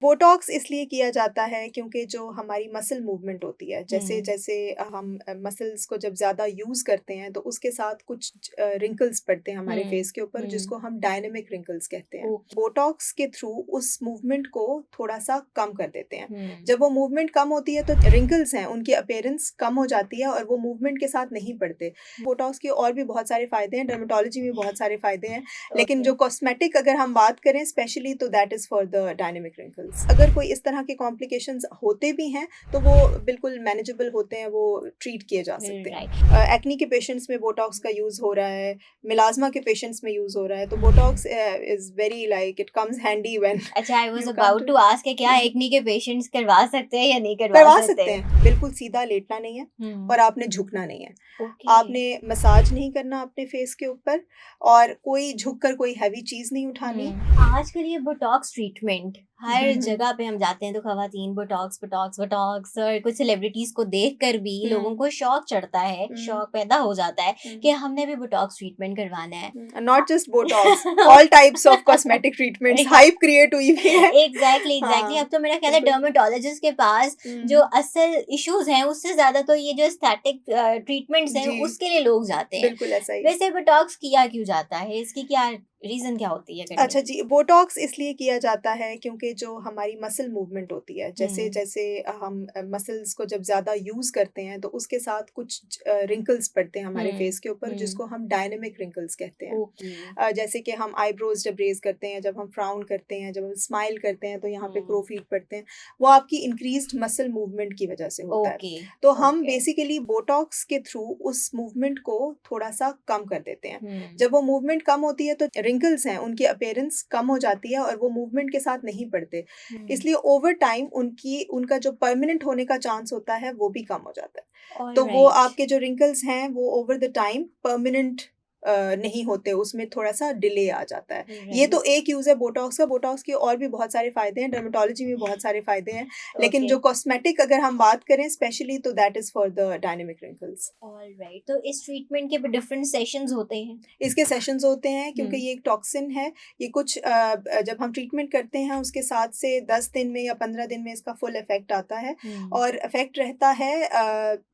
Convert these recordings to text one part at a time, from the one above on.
Botox इसलिए किया जाता है क्योंकि जो हमारी मसल मूवमेंट होती है, जैसे हुँ, जैसे हम मसल्स को जब ज़्यादा यूज़ करते हैं तो उसके साथ कुछ रिंकल्स पड़ते हैं हमारे हुँ, फेस के ऊपर, हुँ, जिसको हम डायनामिक रिंकल्स कहते हैं। ओके, बोटॉक्स के थ्रू उस मूवमेंट को थोड़ा-सा कम कर देते हैं। हुँ, जब वो मूवमेंट कम होती है तो रिंकल्स हैं, उनकी अपीयरेंस कम हो जाती है और वो मूवमेंट के साथ नहीं पड़ते। बोटॉक्स के और भी बहुत सारे फ़ायदे हैं, डर्मेटोलॉजी में बहुत सारे फ़ायदे हैं। लेकिन ओके, जो कॉस्मेटिक अगर हम बात करें स्पेशली, तो that is for the dynamic wrinkles. अगर कोई इस तरह के कॉम्प्लिकेशंस होते भी हैं, तो वो बिल्कुल मैनेजेबल होते हैं, वो ट्रीट किए जा सकते हैं। राइट, एक्ने के पेशेंट्स में बोटॉक्स का यूज़ हो रहा है, मिलाज़्मा के पेशेंट्स में यूज़ हो रहा है, तो हुँ। Botox is very like it comes handy when अच्छा, I was you come about to to ask कि क्या एक्ने के पेशेंट्स करवा सकते हैं या नहीं करवा करवा सकते सकते? हैं। बिल्कुल सीधा लेटना नहीं है हुँ, और आपने झुकना नहीं है। ओके। आपने मसाज नहीं करना अपने फेस के ऊपर और कोई झुक कर कोई हेवी चीज़ नहीं उठानी। आजकल ये बोटॉक्स ट्रीटमेंट हर जगह पे हम जाते हैं तो खवातीन बोटॉक्स बोटॉक्स बोटॉक्स और कुछ सेलिब्रिटीज को देखकर भी लोगों हुँ, को शौक चढ़ता है, हुँ, शौक पैदा हो जाता है कि हुँ। हमने भी बोटॉक्स ट्रीटमेंट करवाना है। Not just Botox, all types of cosmetic treatments hype create हुई हुई है। एग्जैक्टली एग्जैक्टली, हाँ, अब तो मेरा ख्याल है बिल्कुल। डर्मेटोलॉजिस्ट के पास जो हुँ, असल इश्यूज हैं उससे ज्यादा तो ये जो एस्थेटिक ट्रीटमेंट्स हैं जी, उसके लिए लोग जाते हैं। बिल्कुल ऐसा ही है। वैसे बोटॉक्स किया क्यों जाता है, इसकी क्या रीजन क्या होती है करने अच्छा की? जी, बोटॉक्स इसलिए किया जाता है क्योंकि जो हमारी मसल मूवमेंट होती है, हम्म, जैसे-जैसे हम मसल्स को जब ज़्यादा यूज़ करते हैं, तो उसके साथ कुछ रिंकल्स पड़ते हैं हमारे हम्म, फेस के ऊपर, हम्म, जिसको हम डायनामिक रिंकल्स कहते हैं। ओके, जैसे कि हम आईब्रोज़ जब रेज़ करते हैं, जब हम फ्राउन करते हैं, जब हम स्माइल करते हैं, तो यहाँ पे हुँ, क्रो फीट पड़ते हैं, वो आपकी इंक्रीज़्ड मसल मूवमेंट की वजह से होता है। ओके, तो हम ओके, बेसिकली बोटॉक्स के थ्रू उस मूवमेंट को थोड़ा-सा कम कर देते हैं। हुँ, जब वो मूवमेंट कम होती है तो रिंकल्स हैं, उनकी अपीयरेंस कम हो जाती है और वो मूवमेंट के साथ नहीं पड़ते। हुँ, इसलिए ओवर टाइम उनका जो परमानेंट होने का चांस होता है, वो भी कम हो जाता है। तो वो ऑलराइट, आपके जो रिंकल्स हैं, वो ओवर द टाइम परमानेंट नहीं होते, उसमें थोड़ा-सा डिले आ जाता है। ये तो राइट, एक यूज़ है बोटॉक्स का, बोटॉक्स के और भी बहुत सारे फ़ायदे हैं, डर्मेटोलॉजी में बहुत सारे फ़ायदे हैं। लेकिन ओके, जो कॉस्मेटिक अगर हम बात करें स्पेशली, तो that is for the dynamic wrinkles. Alright, तो इस ट्रीटमेंट के भी डिफरेंट सेशंस होते हैं? इसके सेशंस होते हैं क्योंकि हुँ, ये एक टॉक्सिन है। ये कुछ जब हम ट्रीटमेंट करते हैं उसके 7 से 10 दिन में या 15 दिन में इसका फुल इफ़ेक्ट आता है हुँ, और इफ़ेक्ट रहता है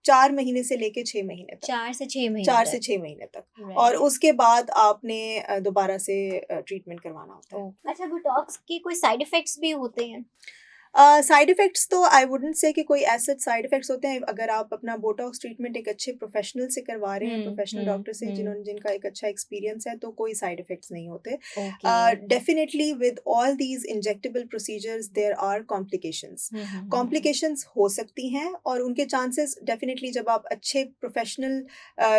4 महीने से लेके 6 महीने तक। 4 से 6 महीने 4 से तक, 6 महीने तक और राइट, उसके बाद आपने दोबारा से ट्रीटमेंट करवाना होता है। ओके। अच्छा, बोटॉक्स के कोई साइड इफेक्ट्स भी होते हैं? साइड इफ़ेक्ट्स तो आई वुडेंट से कि कोई ऐसे साइड इफ़ेक्ट्स होते हैं। अगर आप अपना बोटॉक्स ट्रीटमेंट एक अच्छे प्रोफ़ेशनल से करवा रहे हैं, हुँ, प्रोफ़ेशनल हुँ, डॉक्टर से हुँ, जिनका एक अच्छा एक्सपीरियंस है, तो कोई साइड इफ़ेक्ट्स नहीं होते। Okay, definitely with all these injectable procedures there are complications. Hmm, hmm, hmm, hmm, complications हो सकती हैं और उनके चांसेस डेफ़िनिटली, जब आप अच्छे प्रोफ़ेशनल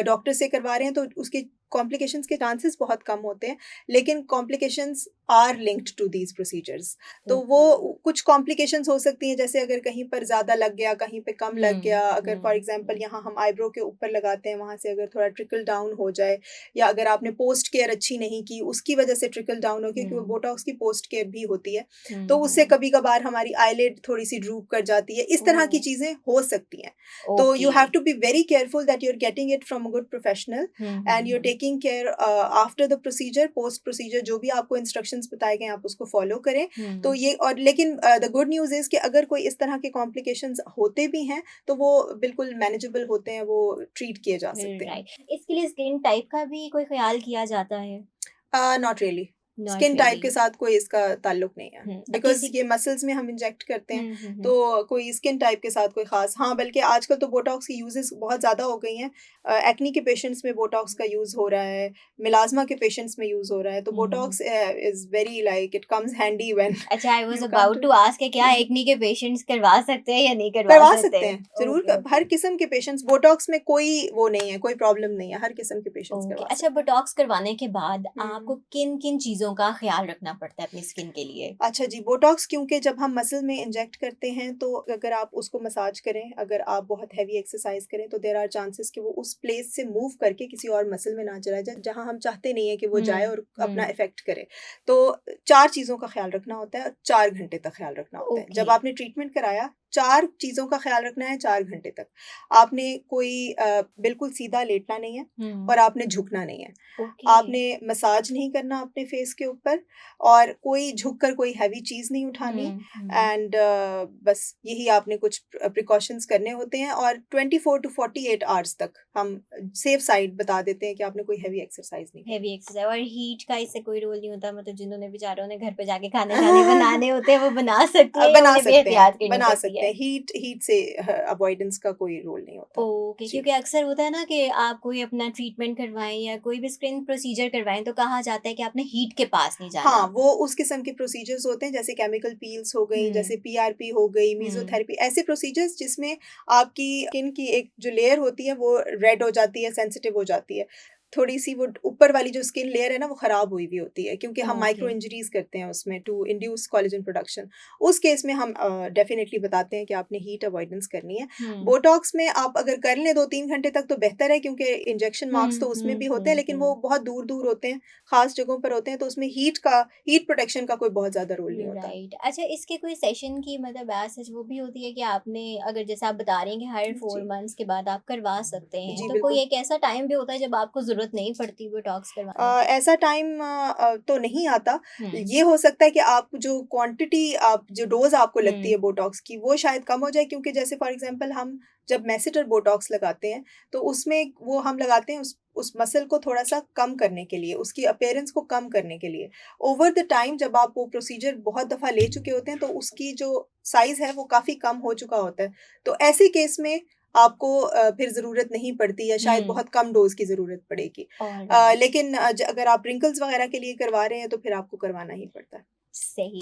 डॉक्टर से करवा रहे हैं, तो उसके कॉम्प्लिकेशंस के चांसेस बहुत कम होते हैं। लेकिन complications are linked to these procedures. तो वो ओके, कुछ कॉम्प्लिकेशंस हो सकती हैं, जैसे अगर कहीं पर ज़्यादा लग गया, कहीं पे कम लग हुँ, गया, अगर फॉर हुँ, एग्ज़ाम्पल हुँ, यहाँ हम आईब्रो के ऊपर लगाते हैं, वहाँ से अगर थोड़ा ट्रिकल डाउन हो जाए, या अगर आपने पोस्ट केयर अच्छी नहीं की, उसकी वजह से ट्रिकल डाउन हो, क्योंकि वो हुँ, बोटॉक्स की पोस्ट केयर भी होती है, तो हुँ, उससे हुँ, कभी-कभार हमारी आईलिड थोड़ी-सी ड्रूप कर जाती है, इस तरह की ओह! चीज़ें हो सकती हैं। तो you okay, have to be very careful that you are getting it from a good professional hmm, hmm, and you are hmm, taking care after the procedure, post procedure जो भी आपको इंस्ट्रक्शंस बताए गए हैं, आप उसको फॉलो करें। तो हुँ, ये और लेकिन द गुड न्यूज़ इज़ कि अगर कोई इस तरह के कॉम्प्लिकेशंस होते भी हैं, तो वो बिल्कुल मैनेजेबल होते हैं, वो ट्रीट किए जा सकते हैं। राइट, इसके लिए स्किन टाइप का भी कोई ख़्याल किया जाता है? Not really. Not skin type really, के साथ कोई इसका ताल्लुक नहीं है। अब बिकॉज़ किसी ये मसल्स में हम इंजेक्ट करते हैं, हुँ, हुँ, हुँ, तो कोई स्किन टाइप के साथ कोई ख़ास, हाँ, बल्कि आजकल तो बोटॉक्स की यूज़ेज़ बहुत ज़्यादा हो गई हैं। एक्ने के पेशेंट्स में बोटॉक्स का यूज़ हो रहा है, मिलाज़्मा के पेशेंट्स में यूज़ हो रहा है, तो हुँ। Botox is very like it comes handy when अच्छा, I was you come about to to ask कि क्या एक्ने के पेशेंट्स करवा सकते हैं या नहीं करवा करवा सकते? सकते हैं, ज़रूर ओके, हर ओके। किस्म के पेशेंट्स, बोटॉक्स में कोई वो नहीं है, कोई प्रॉब्लम नहीं है, हर किस्म के पेशेंट्स ओके, करवा अच्छा, सकते हैं। बोटॉक्स करवाने के बाद आपको हुँ। किन-किन चीज़ों का ख़्याल रखना पड़ता है अपनी स्किन के लिए? अच्छा जी, बोटॉक्स क्योंकि जब हम मसल में इंजेक्ट करते हैं, तो अगर आप उसको मसाज करें, अगर आप बहुत हेवी एक्सरसाइज़ करें, तो देयर आर चांसेस कि वो उस प्लेस से मूव करके किसी और मसल में ना चला जाए, जहाँ हम चाहते नहीं हैं कि वो जाए हुँ, और अपना हुँ, इफ़ेक्ट करे। तो 4 चीज़ों का ख़्याल रखना होता है और 4 घंटे तक ख़्याल रखना होता है। ओके। जब आपने ट्रीटमेंट कराया, 4 चीज़ों का ख़्याल रखना है 4 घंटे तक। आपने कोई बिल्कुल सीधा लेटना नहीं है हुँ, और आपने झुकना नहीं है। ओके। आपने मसाज नहीं करना अपने फेस के ऊपर, और कोई झुककर कोई हैवी चीज़ नहीं उठानी, एंड बस यही आपने कुछ प्रिकॉशंस करने होते हैं। और 24 to 48 आवर्स तक हम सेफ साइड बता देते हैं कि आपने कोई हैवी एक्सरसाइज नहीं हैवी एक्सरसाइज। और हीट का इससे कोई रोल नहीं होता, मतलब जिन्होंने बेचारों ने घर पे जाके खाने खाने बनाने होते हैं वो बना सकती है या बना उन्हें भी सकते एहतियात हैं, करनी बना पड़ती सकते है? हैं। हीट से अवॉइडेंस का कोई रोल नहीं होता। ओके, जी। क्योंकि अक्सर होता है ना कि आप कोई अपना ट्रीटमेंट करवाएं या कोई भी स्किन प्रोसीजर करवाएं तो कहा जाता है कि आपने हीट के पास नहीं हाँ, जाना। वो उस किस्म के प्रोसीजर्स होते हैं, जैसे केमिकल पील्स हो गई, जैसे हम्म। पीआरपी हो गई, हम्म। मेसोथेरेपी, ऐसे प्रोसीजर्स जिसमें आपकी स्किन की एक जो लेयर होती है वो रेड हो जाती है, सेंसिटिव हो जाती है। थोड़ी-सी वो ऊपर वाली जो स्किन लेयर है ना, वो खराब हुई हुई होती है, क्योंकि हम ओके। माइक्रो इंजरीज़ करते हैं उसमें टू इंड्यूस कोलेजन प्रोडक्शन। उस केस में हम डेफिनिटली बताते हैं कि आपने हीट अवॉइडेंस करनी है। हम्म। बोटॉक्स में आप अगर कर लें 2-3 घंटे तक तो बेहतर है, क्योंकि इंजेक्शन मार्क्स तो उसमें भी होते हैं, लेकिन वो बहुत दूर-दूर होते हैं, ख़ास जगहों पर होते हैं, तो उसमें हीट प्रोटेक्शन का कोई बहुत ज़्यादा रोल नहीं होता। राइट। अच्छा, इसके कोई सेशन की मतलब एज सच वो भी होती है कि आपने अगर जैसे आप बता रही हैं कि हर 4 जी। मंथ्स के बाद आप करवा सकते हैं, जी, तो कोई बिल्कुल। एक ऐसा टाइम भी होता है जब आपको ज़रूरत नहीं पड़ती बोटॉक्स करवाने की? ऐसा टाइम तो नहीं आता। हुँ। ये हो सकता है कि आप जो क्वांटिटी आप जो डोज़ आपको लगती है हुँ। बोटॉक्स की, वो शायद कम हो जाए, क्योंकि जैसे फॉर एग्ज़ाम्पल हम जब मेसेटर बोटॉक्स लगाते हैं, तो उसमें वो हम लगाते हैं उस मसल को थोड़ा-सा कम करने के लिए, उसकी अपीयरेंस को कम करने के लिए। ओवर द टाइम जब आप वो प्रोसीजर बहुत दफ़ा ले चुके होते हैं, तो उसकी जो साइज़ है वो काफ़ी कम हो चुका होता है। तो ऐसे केस में आपको फिर ज़रूरत नहीं पड़ती, या शायद हुँ। बहुत कम डोज़ की ज़रूरत पड़ेगी। ऑलराइट। लेकिन अगर आप रिंकल्स वगैरह के लिए करवा रहे हैं, तो फिर आपको करवाना ही पड़ता है। सही।